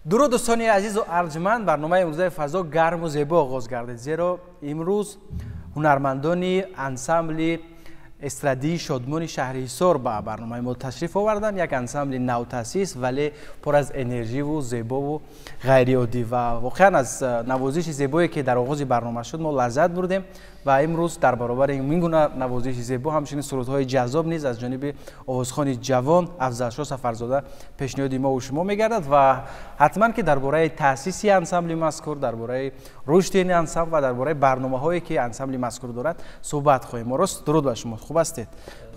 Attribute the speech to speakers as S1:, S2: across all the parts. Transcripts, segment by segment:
S1: درود دوستان عزیز و ارجمند، برنامه امروزه فضا گرم و زیبا آغاز گردید، زیرا امروز هنرمندان انسامبل استرادی شادمان شهرحصار به برنامه ما تشریف آوردن. یک انسامبل نوتاسیس ولی پر از انرژی و زیبا و غیر عادی و واقعا از نوازش زیبایی که در آغاز برنامه شد ما لذت بردیم و امروز در برابر این گونه نوازش زیبا همچنین سرودهای جذاب نیز از جانب آوازخوان جوان افضلشاه سفرزاده پیشنهاد ما و شما میگردد و حتما که درباره تاسیس انسامبل مذکور، درباره رشد این انسامبل و درباره برنامه‌هایی که انسامبل مذکور دارد صحبت خواهیم. راست درود بر شما، خوب هستید؟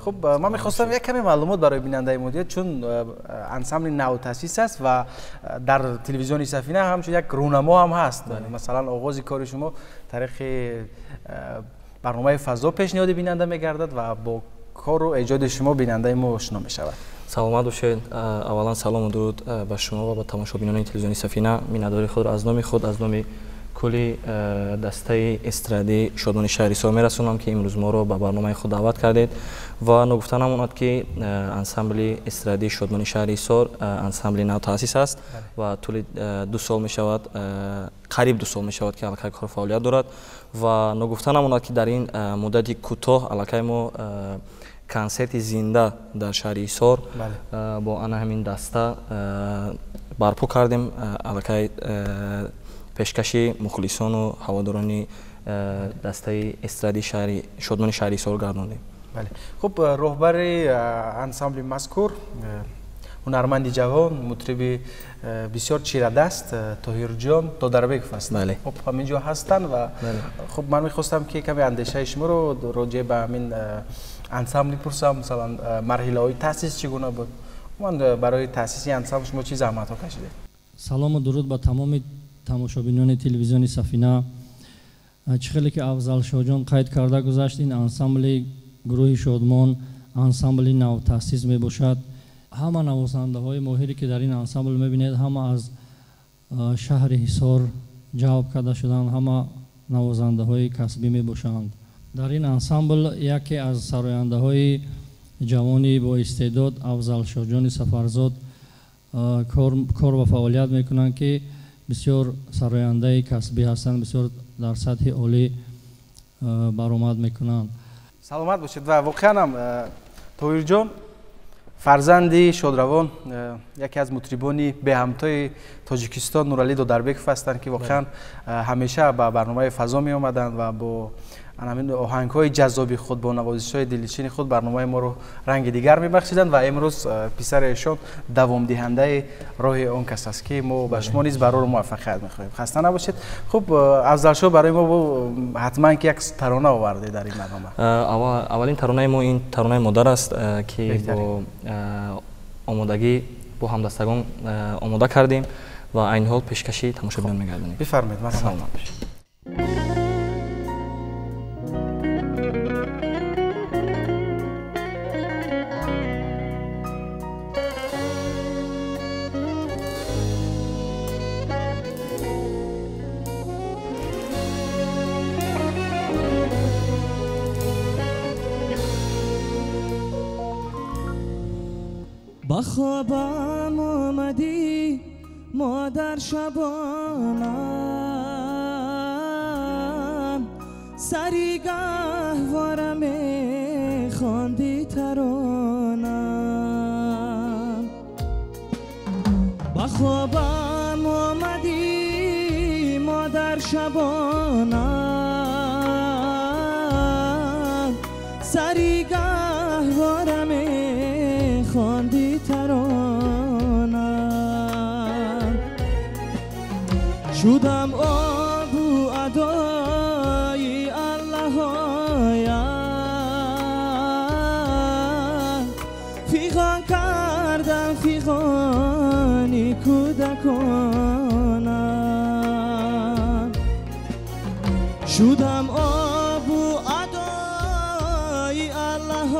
S1: خب من می‌خواستم یک کمی معلومات برای بیننده مودیت، چون انسامبل نو تاسیس است و در تلویزیون سفینه همچون یک رونما هم هست. مثلا آغاز کار شما طریق برنامه فضا پیشنهاد بیننده میگردد و با کار و ایجاد شما بیننده ما آشنا میشود.
S2: سلامت باشید. اولا سلام و درود به شما و به تماشابینان تلویزیون سفینه. مینداری خود را از نام خود، از نام کلی دسته استرادی شادمان شهرحصار میرسونم که امروز ما رو به برنامه خود دعوت کردید و نگفتن هموند که انسامبل استرادی شادمان شهرحصار انسامبل نو تاسیس است و طول 2 سال می شود، قریب 2 سال می شود که علاقه کار فعالیت دارد و نگفتن هموند که در این مدت کوتاه علاقه ما کنسرت زنده در شهرحصار با آن همین دسته برپا کردیم. علاقه پیشکشی مخلصان و هواداران دسته استرادی شادمان شهرحصار گرداندیم.
S1: بله. خب رهبر انسامبل مذکور هنرمند جوان مطرب بسیار چیره‌دست طاهر جان دادربکov است.
S2: بله.
S1: خب همینجا هستن و خب من می‌خواستم که کمی اندیشه شما رو راجع به همین انسامبل بپرسم. مثلا مرحله‌های تأسیس چگونه بود؟ من برای تأسیس انسامبل شما چه زحمت‌ها کشیدید؟
S3: سلام و درود با تمام تماشابینان تلویزیون سفینه. چه خیلی که افضلشاه جان قید کرده گذاشت، این انسامبل گروه شادمان انسامبل نو تاسیس می باشد. همه نوازنده های ماهری که در این انسامبل میبینید همه از شهرحصار جواب کرده شدن، همه نوازنده های کسبی می باشند. در این انسامبل یکی از سراینده های جوانی با استعداد افضلشاه جان سفرزاد کار و فعالیت میکنند که بسیار سراینده کسبی هستند، بسیار در سطح عالی برآمد میکنند.
S1: سلامت باشید. و واقعا هم طاهر جان فرزند شادروان یکی از مطربان به همتای تاجیکستان نورعلی دادربکov هستند که واقعا همیشه به برنامه فضا می آمدند و با همین آهنگ‌های جذابی خود با نوازش‌های دلنشین خود برنامه ما رو رنگ دیگر می‌بخشیدند و امروز پسر ایشان دوام دهنده راه آن کس است که ما به شما نیز برای موفقیت می‌خواهیم. خسته نباشید. خب افضلشاه برای ما حتما که یک ترانه آورده در این برنامه.
S2: اولین ترانه ما این ترانه مادر است که با آمادگی با همدستگان آماده کردیم و این حال پیشکشی تماشابینان می‌گردانیم.
S1: بفرمایید. مرحبا.
S4: با خوابم آمدی مادر شبانم، سری گهوارم خواندی ترانم. با خوابم آمدی مادر شبانم، سری گهوارم خواندی ترانم. شدم آب و ادای الله فیغان کردم فیغانی کودکانم. شدم آب و ادای الله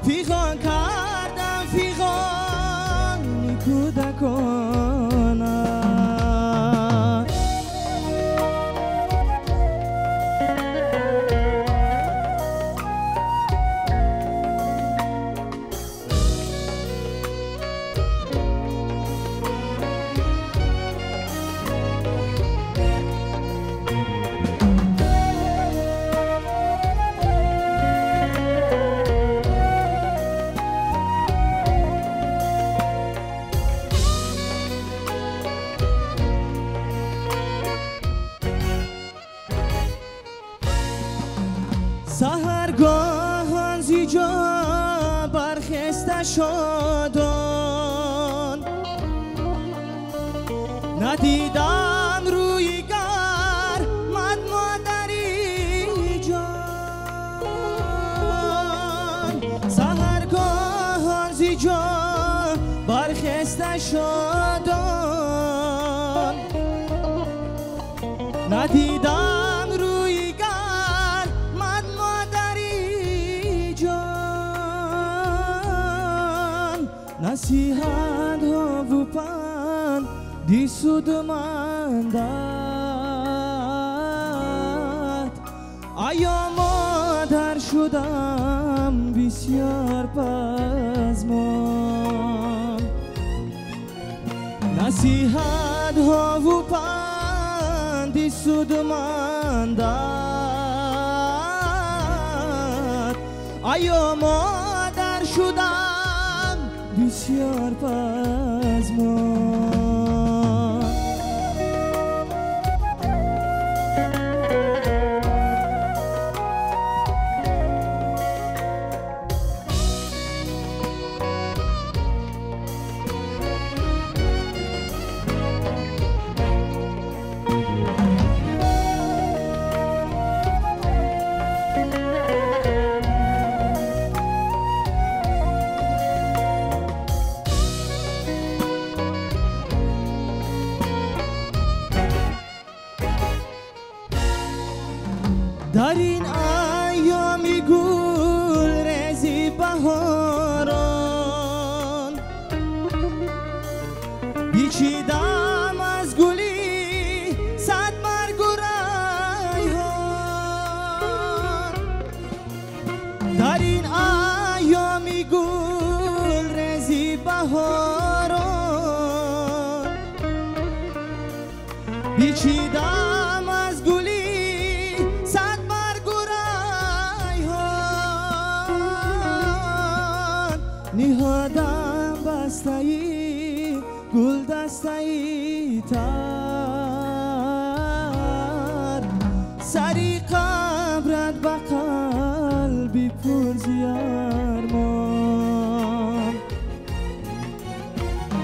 S4: فیغان کردم فیغان کودکانم. سحرگاهان زیجا برخسته شدن ندیدم روی گر من مادری جان سحرگاهان زیجا برخسته شدن ندیدم روی گر من مادری جان نصیحت ها و پند دی سود من داد آیا مادر شدم بسیار پزمان نصیحت ها و پند دی سود من داد آیا مادر شدم بسیار پزمان در این ایامی گل ریزی بهاران بیچیدم از گلی صد مرگ و ریحان در این ایامی گل ریزی بهاران بیچیدم از گلی نهادم بسته‌ای گل دسته‌ای تر سری قبرت به قلبی پر زیارمان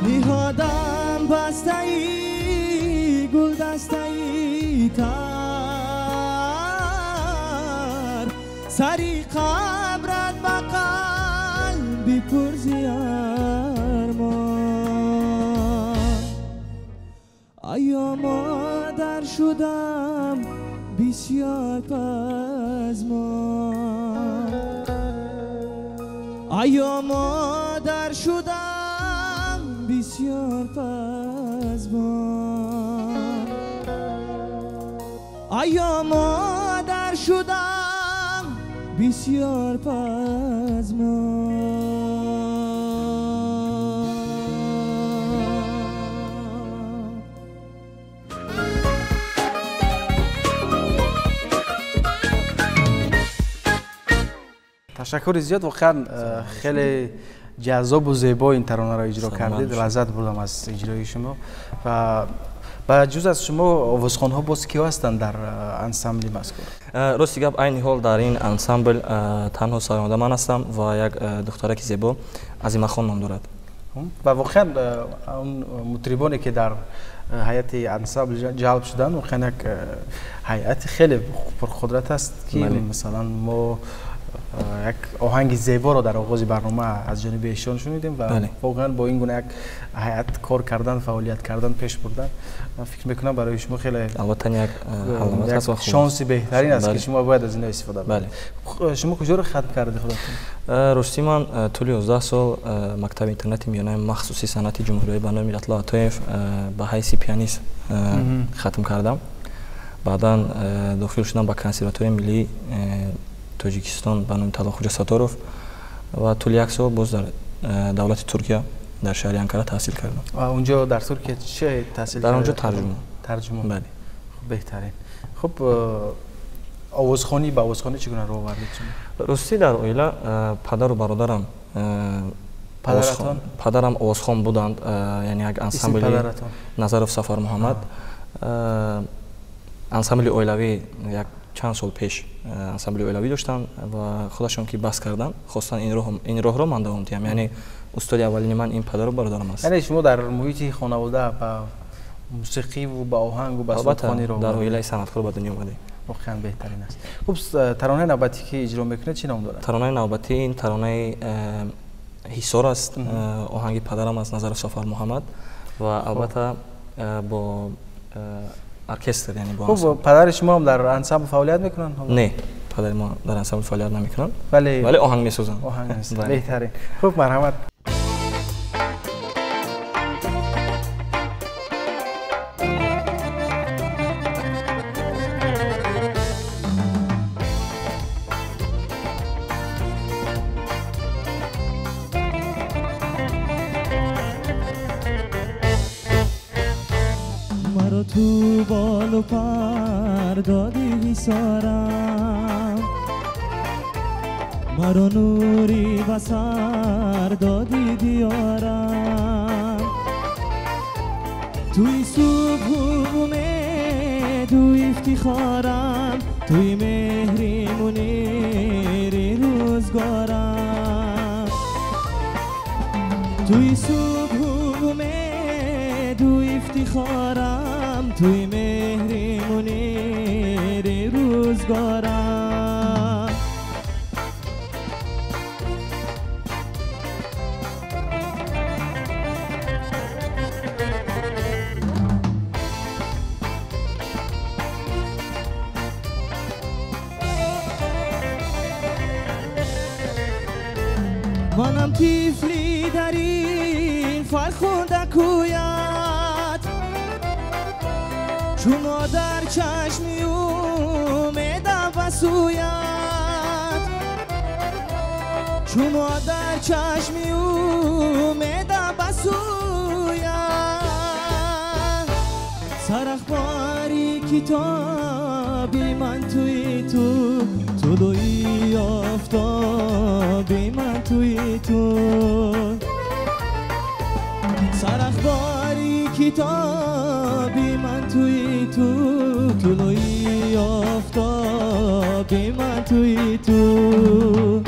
S4: نهادم بسته‌ای گل دسته‌ای تر سری قبرت به قلبی پر زیارمان آیا مادر شدم بسیار پزمان آیا مادر شدم بسیار پزمان آیا مادر شدم بسیار پزمان
S1: تشکر زیاد واقعا خیلی جذاب و زیبا این ترانه را اجرا کردید لذت بردم از اجرای شما و جز از شما آوازخوان ها باز کیا هستند در انسامبل مذکور
S2: راستی گپ عین حال در این انسامبل تنها سرانده من هستم و یک دخترک زیبا عظیمه خان نام دارد
S1: و واقعا اون مطربانی که در هیئت انسامبل جلب شدن واقعا یک هیئت خیلی پرقدرت است که مثلا ما یک آهنگ زیبا را در آغاز برنامه از جانب ایشان شنیدیم و واقعا با این گونه یک هیئت کار کردن فعالیت کردن پیش بردن فکر میکنم برای شما خیلی
S2: البته یک علامت است و
S1: شانسی بهترین است که شما باید از این استفاده کنید. شما کجا رو ختم کردید خودتون؟
S2: راستی من طول 11 سال مکتب اینترنتی میانه مخصوصی صنعتی جمهوری بهنام ملت لطایف به حیث پیانیست ختم کردم. بعدا داخل شدم به کنسرواتوری ملی تاجیکستان به نام طلا خوجا ساتاروف و طول یک سال باز در دولت ترکیه در شهر انکارا تحصیل کردم.
S1: و اونجا در ترکیه چه تحصیل
S2: کردید؟ در اونجا ترجمه.
S1: بله. خب بهترین. خب آوازخوانی با آوازخوانی چگونه رو آوردید شما؟
S2: راستی در اویلا پدر و برادرم پدرم آوازخوان بودند، یعنی یک انسامبل نظرف سفر محمد انسامبل اویلاوی یک چند سال پیش انسامبل اولوی داشتن و خودشون که بس کردن خواستن این راه رو من دوام دهم. یعنی استاد اولین من این پدر و برادرم است.
S1: یعنی شما در محیط خانواده با موسیقی و با آهنگ و با سوتخوانی رو
S2: در عائله صنعتکار به دنیا اومدیم.
S1: واقعا بهترین است. خب ترانه نوبتی که اجرا میکنه چی نام داره؟
S2: ترانه نوبتی این ترانه حصار است. آهنگ پدرم از نظر سفر محمد و البته با ارکستر، یعنی با
S1: خب پدر شما هم در انسامبل فعالیت میکنن؟
S2: نه، پدر ما در انسامبل فعالیت نمیکنن
S1: ولی
S2: آهنگ میسازن.
S1: آهنگ میسازن. بهترین. خب مرحمت.
S4: تو بال و پر دادی حصارم، مرا نوری بسر دادی دیارم. توی صبح و امید و افتخارم، توی مهری منیر روزگارم. توی صبح و امید و افتخارم، توی مهری منیر روزگارم. منم طفلی در این فرخنده کویت، چون در چشمی اومدم بسویت، چون در چشمی اومدم بسویت. سرخباری کتابی من توی تو، طلوعی آفتابی من توی تو. سرخباری کتابی من توی تو، طلوعی آفتابی من توی تو.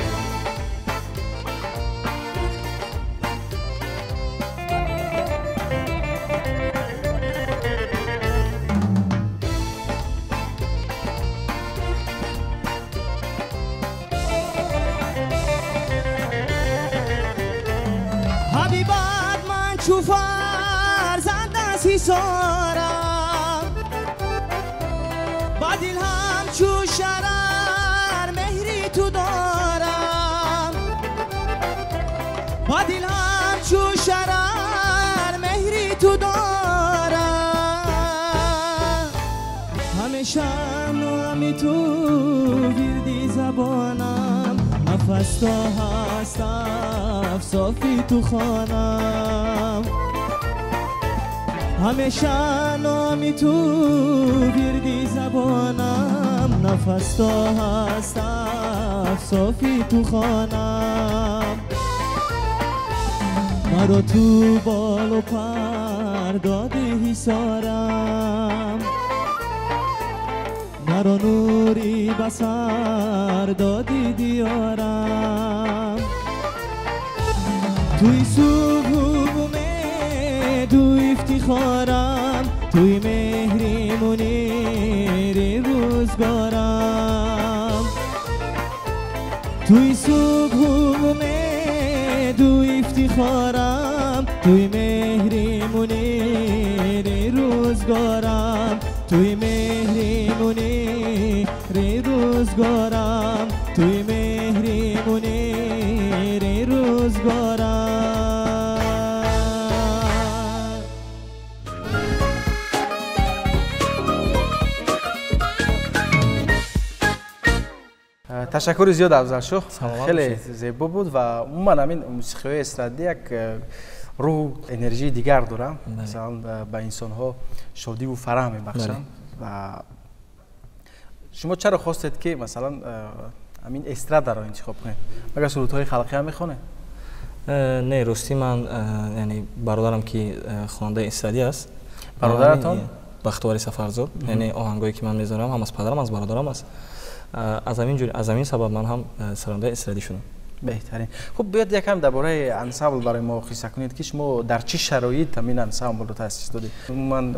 S4: حبیبت من چو فرزند از حصارم، با دل هم چو شرر مهری تو دارم. با دل هم چو شرر مهری تو دارم. همیشه نامی تو وردی زبانم، نفس تا هست افصافی تو خانم. همیشه نامی تو وردی زبانم، نفس تا هست افصافی تو خانم. مرا تو بال و پر دادی حصارم، مرا نوری بسر دادی دیارم. توی صبح و امید و افتخارم، توی مهری منیر روزگارم. توی صبح و امید و افتخارم، توی مهری منیر روزگارم. توی مهری منیر روزگارم، توی مهری منیر روزگارم.
S1: تشکر زیاد افضل شو، خیلی زیبا بود و عموما همین موسیقی استرادی یک روح انرژی دیگر داره، مثلا به انسان ها شادی و فرح میبخشند. و شما چرا خواستید که مثلا همین استراد را انتخاب کنید؟ مگر سرودهای خلقی هم میخونه؟
S2: نه، راستی من یعنی برادرم که خواننده استرادی است.
S1: برادرتان؟
S2: бахтивари Сафарзод, яъне оҳангое ки ман мезанам ҳам аз падарам, аз бародарам аст. аз ҳамин сабаб ман ҳам сарондаи эстрадӣ шудам.
S1: بهترین. خب بیاد یکم درباره انسامبل برای ما قصه کنید که شما در چه شرایط همین انسامبل رو تأسیس دادید؟ من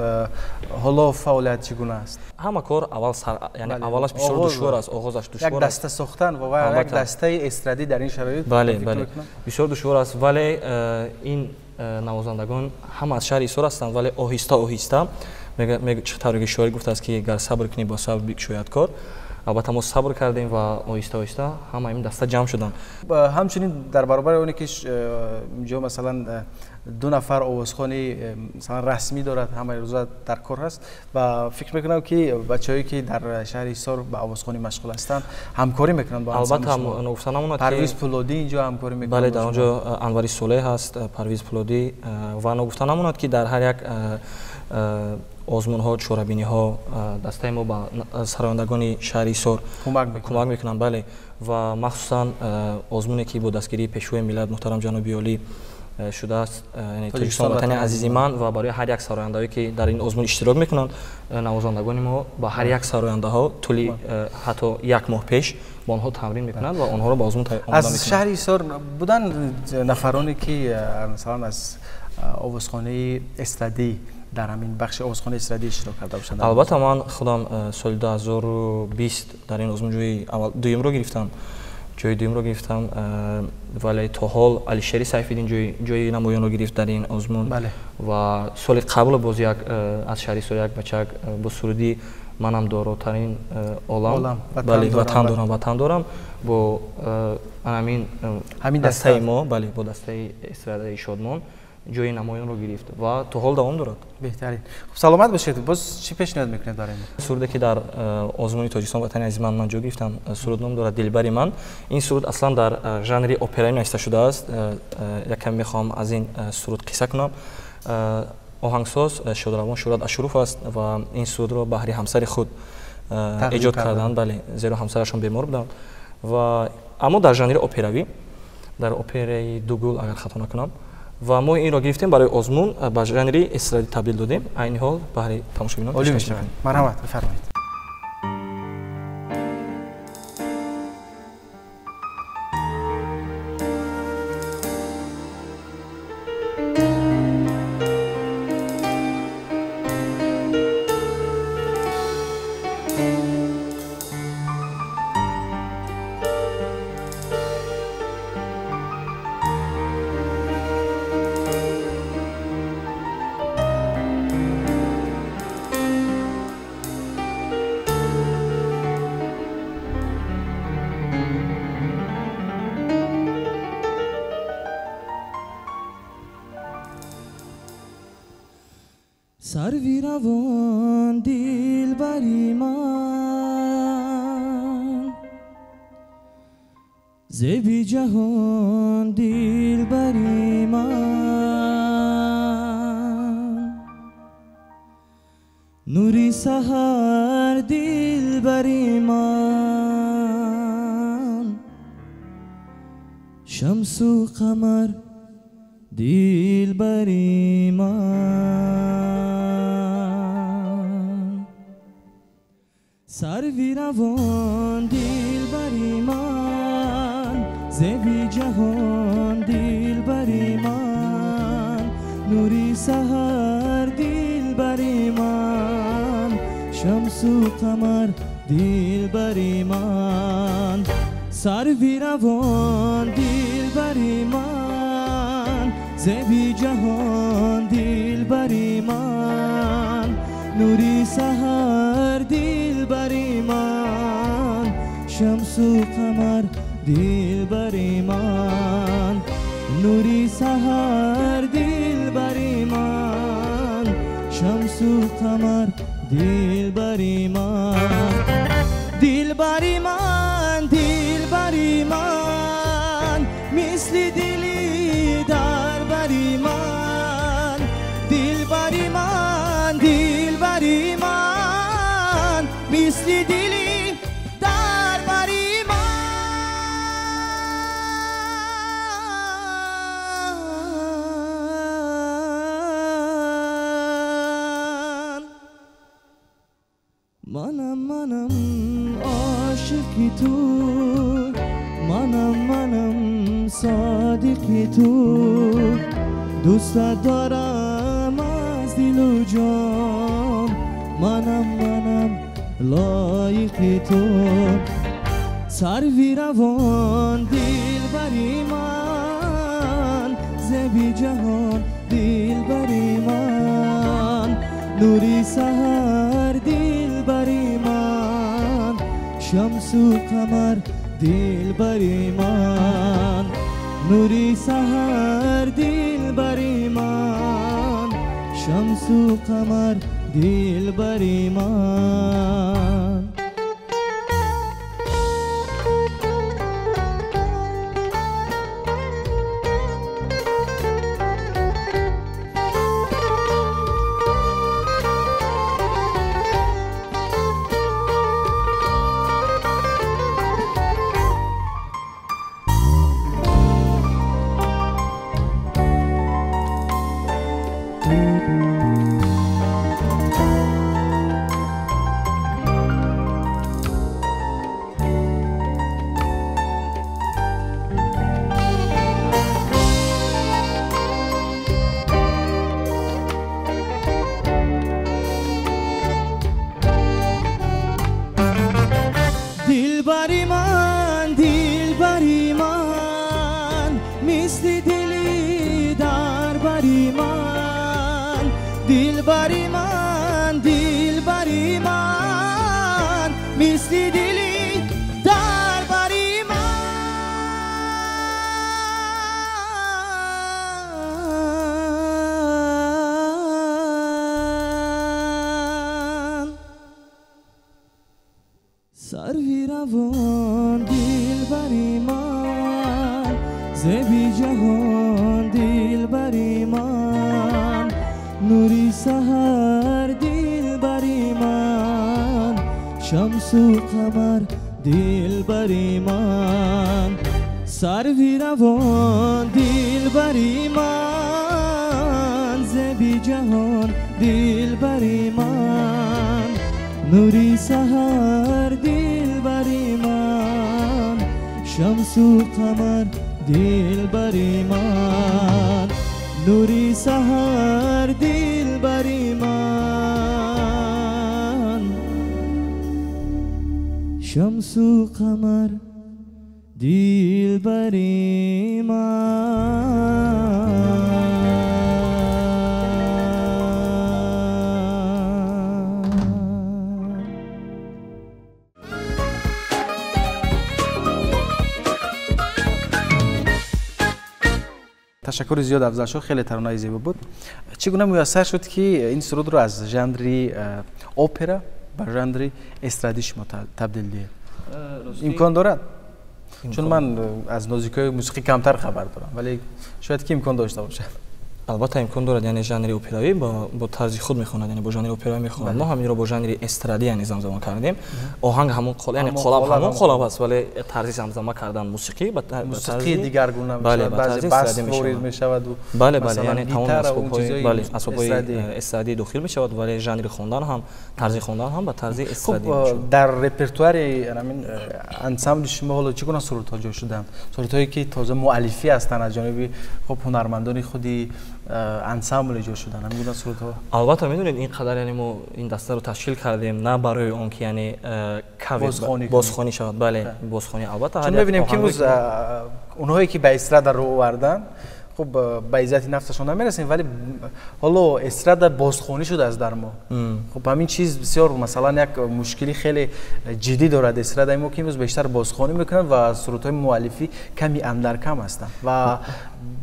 S1: حالا فعالیت چگونه است؟
S2: همه کار اول یعنی اولش بسیار دشوار است، آغازش دشوار است.
S1: یک دسته ساختن و یک دسته استرادی در این شرایط
S2: بله بسیار دشوار است، ولی این نوازندگان هم از شهر ایسور هستند، ولی آهسته آهسته چطوری شاعر گفته است که اگر صبر کنی با صبر شاید کار. البته ما صبر کردیم و آهسته آهسته همه این دسته جمع شدن.
S1: همچنین در برابر اونی که اینجا مثلا 2 نفر آوازخوانی مثلا رسمی دارد همه روزا در کار هست و فکر میکنم که بچه‌هایی که در شهر ایسار به آوازخوانی مشغول هستند همکاری میکنن با
S2: البته هم نگفتن همون
S1: پرویز پولادی اینجا همکاری میکنه.
S2: بله در اونجا انوری صالح هست، پرویز پولادی و نگفتن همون که در هر یک آزمون‌ها، چورابینی‌ها دسته ما با سرایندگان شهر ایسار کمک میکنن. بله و مخصوصا آزمونی که با دستگیری پیشوای ملت محترم جناب عالی شده است، یعنی تاجیکستان وطن عزیز من، و برای هر یک سراینده‌ای که در این آزمون اشتراک میکنند نوازندگان ما با هر یک سراینده‌ها طولی حتی 1 ماه پیش با آنها تمرین میکنند و آنها را به آزمون آماده میکنند.
S1: از شهر ایسار بودن نفرانی که مثلا از آوازخانه استادی در همین بخش آوازخانه استرادی اشتراک کرده باشند؟
S2: البته من خودم سال 2020 در این آزمون جوی دوم رو گرفتم، جای دوم رو گرفتم، ولی تا حال علیشری سیف‌الدین جای نمایان رو گرفت در این آزمون.
S1: بله.
S2: و سال قبل باز یک از شهر ایسار یک بچه با سرودی منم داراترین عالم وطن دارم با همین دسته ما، بله با دسته استرادی شادمان جای نمایان رو گرفت و تا حال دوام دارد.
S1: بهترین. خب سلامت باشید. باز چی پیشنهاد میکنید برای ما؟
S2: سرودی که در آزمون تاجیکستان وطن عزیز من جا گرفتم، سرود نام دارد دلبری من. این سرود اصلا در ژانر اپرایی نوشته شده است. یکم میخوام از این سرود قصه کنم. آهنگساز شادروان شورت اشروف است و این سرود را بهر همسر خود ایجاد کردند. بله زیرا همسرشون بیمار بودند و اما در ژانر اپراوی، در اپرای دوگل اگر خطا نکنم، و ما این را گرفتیم برای آزمون به ژانر استرادی تبدیل دادیم. عین حال برای تماشاگران پیشکش می‌کنیم.
S1: مرحمت بفرمایید.
S4: سروی روان دلبری من، زیبی جهان دلبری من، نوری سحر دلبری من، شمس و قمر دلبری من، سروی روان دلبری من، زیبی جهان دلبری من، نوری سحر دلبری من، شمس و قمر دلبری من، سروی روان دلبری من، زیبی جهان دلبری من، نوری سحر دلبری من، شمس و قمر دلبری من، نوری سحر دلبری من، شمس و قمر دلبری من، دلبری من، دلبری من، مثل دلی در بری من، دلبری من، دلبری من، مثل دلی در بری من. عاشقی تو، منم صادقی تو، دوست دارم از دل و جان، منم لایقی تو. سروی روان دلبری من، زبی جهان دلبری من، نوری سحر دلبری من، شمس و قمر دلبری من، نوری سحر دلبری من، شمس و قمر دلبری من. دلبری من دلبری من، مثل دلی در بری من، دلبری من دلبری من، مثل دلی در بری من. سروی روان دلبری من، زبی جهان دلبری من، نوری سحر دلبری من، شمس و قمر دلبری من. سروی روان دلبری من، زبی جهان دلبری من، نوری سحر دلبری من، شمس و قمر دلبری من، نوری سحر دلبری من، شمس و قمر دلبری من.
S1: تشکر زیاد افضل شد، خیلی ترانه‌ای زیبا بود. چگونه میسر شد که این سرود رو از ژانر اپرا به ژانر استرادی شما تبدیل دید؟ امکان دارد؟ چون من از نوزیکای موسیقی کمتر خبر دارم، ولی شاید که امکان داشته باشه.
S2: البته امکان دارد، یعنی ژانر اپرایی با طرز خود میخواند، یعنی با ژانر اپرایی میخواند. ما همین رو با ژانر استرادی یعنی زمزمه کردیم. آهنگ همون یعنی قالب همون قالب است، ولی طرز زمزمه کردن موسیقی با
S1: موسیقی دیگرگونه میشه.
S2: بله،
S1: بعضی بس وارد میشود و
S2: بله یعنی تمام اسباب‌های استرادی داخل میشود، ولی ژانر خواندن هم طرز خواندن هم با طرز استرادی میشود.
S1: در رپرتوار همین انسامبل شما حالا چگونه سرودها جا شدند؟ سرودهایی که تازه مؤلفی هستند از جانب خب هنرمندان خودی انسامبل ایجاد شدن، همین گونه سرودها.
S2: البته میدونید اینقدر یعنی ما این دسته رو تشکیل کردیم نه برای اون که یعنی بازخوانی شود. بله بازخوانی. البته
S1: چون ببینیم که روز اونهایی که به استرادا رو آوردن خب به عزت نفسشون نمیرسیم، ولی حالا استرادا بازخوانی شده از در ما. خب همین چیز بسیار مثلا یک مشکلی خیلی جدی دارد. استرادا ما که امروز بیشتر بازخوانی میکنن و سرودهای مؤلفی کمی اندر کم هستند و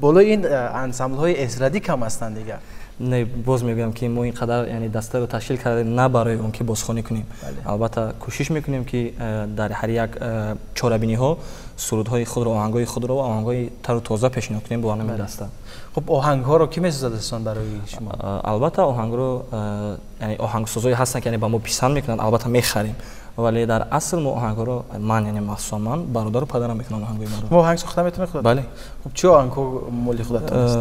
S1: بالا این انسامبل های استرادی کم هستند دیگه.
S2: نه باز میگم که ما اینقدر یعنی دسته رو تشکیل کردیم نه برای اون که بازخوانی کنیم. البته کوشش میکنیم که در هر یک چاره‌بینی ها سرودهای خود رو، آهنگای خود رو و آهنگای تر و تازه پیشنهاد کنیم به برنامه دسته.
S1: خب آهنگ ها رو کی میسازدستان برای شما؟
S2: البته آهنگ رو یعنی آهنگسازایی هستن که یعنی با ما پسند میکنن، البته میخریم، ولی در اصل ما آهنگ رو من یعنی مخصوصا من برادر و پدرم میکنن آهنگای ما رو.
S1: ما آهنگ ساخته میتونه خودت؟
S2: بله.
S1: خب چه آهنگ مال خودت هست؟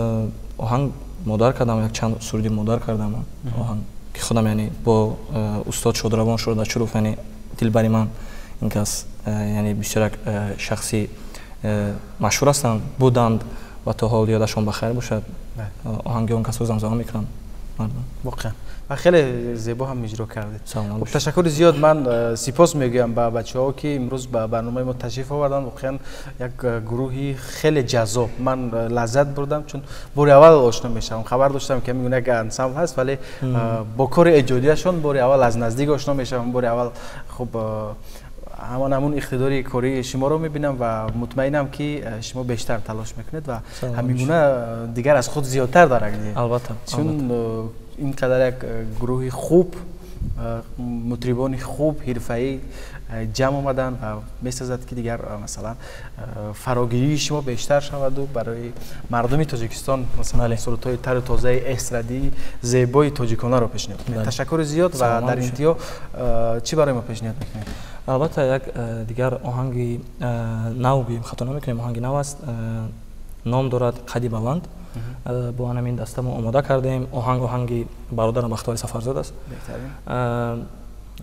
S2: آهنگ مادر کردم، یک چند سرودی مادر کردم آهنگ که خودم یعنی با استاد شادروان شده چروف یعنی دلبری من این کس یعنی بسیار شخصی مشهور هستند بودند و تا حال یادشون بخیر باشد. آهنگ اون کس رو زمزمه میکنن مردم
S1: واقعا و خیلی زیبا هم اجرا کردید. خب تشکر زیاد. من سپاس میگویم به بچه‌ها که امروز به برنامه ما تشریف آوردن. واقعا یک گروهی خیلی جذاب، من لذت بردم چون بار اول آشنا میشم. خبر داشتم که میگن یک انسامبل هست ولی با کار ایجادیشون بار اول از نزدیک آشنا میشم. بار اول خب همون اقتداری کاری شما رو میبینم و مطمئنم که شما بیشتر تلاش میکنید و همینگونه دیگر از خود زیادتر دارید.
S2: البته
S1: چون اینقدر یک گروه خوب، مطربان خوب حرفه‌ای جمع آمدن و می‌سازد که دیگر مثلا فراگیری شما بیشتر شود و برای مردم تاجیکستان مثلا صورت‌های تر و تازه استرادی زیبای تاجیکانه رو پیشنهاد می‌کنید. تشکر زیاد و در انتها چی برای ما پیشنهاد می‌کنید؟
S2: البته یک دیگر آهنگی نو بیم خطا نمی‌کنیم، آهنگی نو است، نام دارد قدی بلند. با همین دسته ما آماده کردیم. آهنگی برادرم بختیار سفرزاد است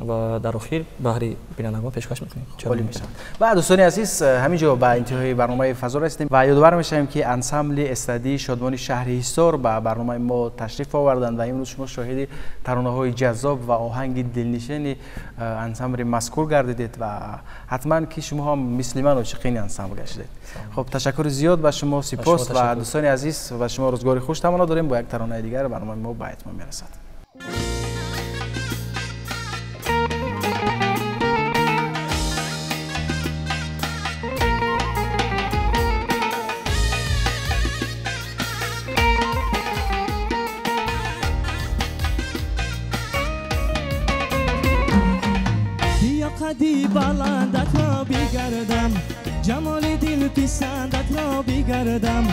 S2: و در آخر بهری بینندگان پیشکش میکنیم.
S1: عالی میشه. و دوستان عزیز همینجا به انتهای برنامه فضا رسیدیم و یادآور میشیم که انسامبل استرادی شادمانی شهرحصار به برنامه ما تشریف آوردند و امروز شما شاهد ترانه‌های جذاب و آهنگ دلنشین انسامبل مذکور گردیدید و حتما که شما هم مثل من عاشقین انسامبل گشتید. خب تشکر زیاد به شما، سپاس و دوستان عزیز و شما روزگار خوش تمنا داریم. با یک ترانه دیگر برنامه ما به اتمام میرسد.
S4: قدی بلندت را بگردم، جمال دل پسندت را بگردم.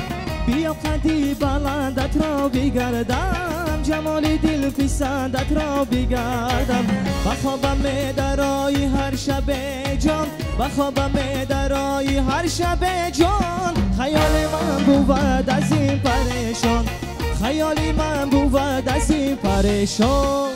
S4: بیا قدی بلندت را بگردم، جمال دل پسندت را بگردم. بخوابم درای هر شب جان، بخوابم درای هر شب جان. خیال من بود از این پریشان، خیالی من بود از این پریشان.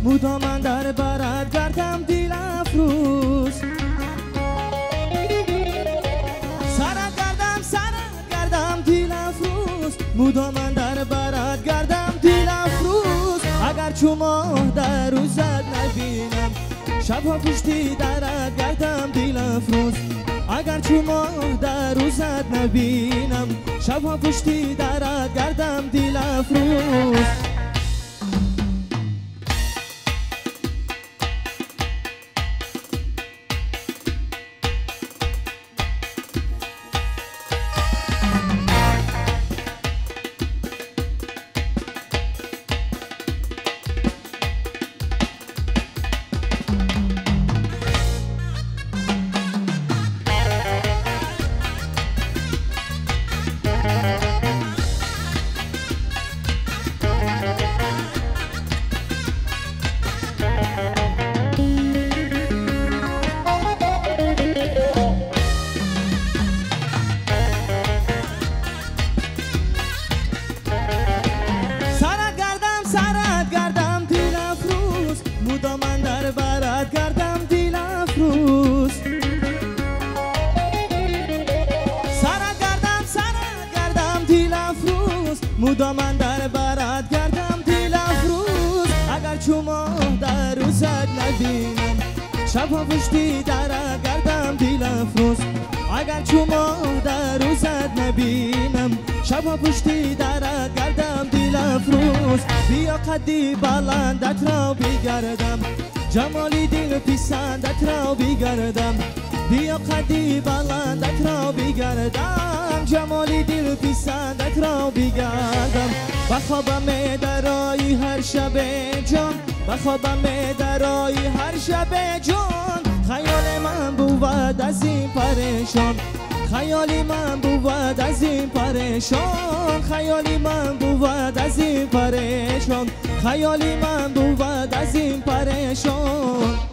S4: مدام در برد گردم دل افروز، سرت گردم دل افروز. مدام در برد گردم دل افروز. اگر چو ماه در روزت نبینم، شبها پشتی درت گردم دل افروز. اگر چو ماه در روزت نبینم، شبها پشتی درت گردم دل افروز. مدام در برات گردم دل افروز. اگر چو ماه در روزت نبینم، شبها پشتی درت گردم دل افروز. اگر چو ماه در روزت نبینم، شبها پشتی درت گردم دل افروز. بیا قدی بلندت را بگردم، جمالی دل پسندت را بگردم. بیا قدی بلندت را بگردم، جمالی دل پسندت را بگردم. بخوابم درای هر شب جان، بخوابم درای هر شب جان. خیال من بود از این پریشان، خیالی من بود از این پریشان خیالی من بود از این پریشان خیالی من بود از این پریشان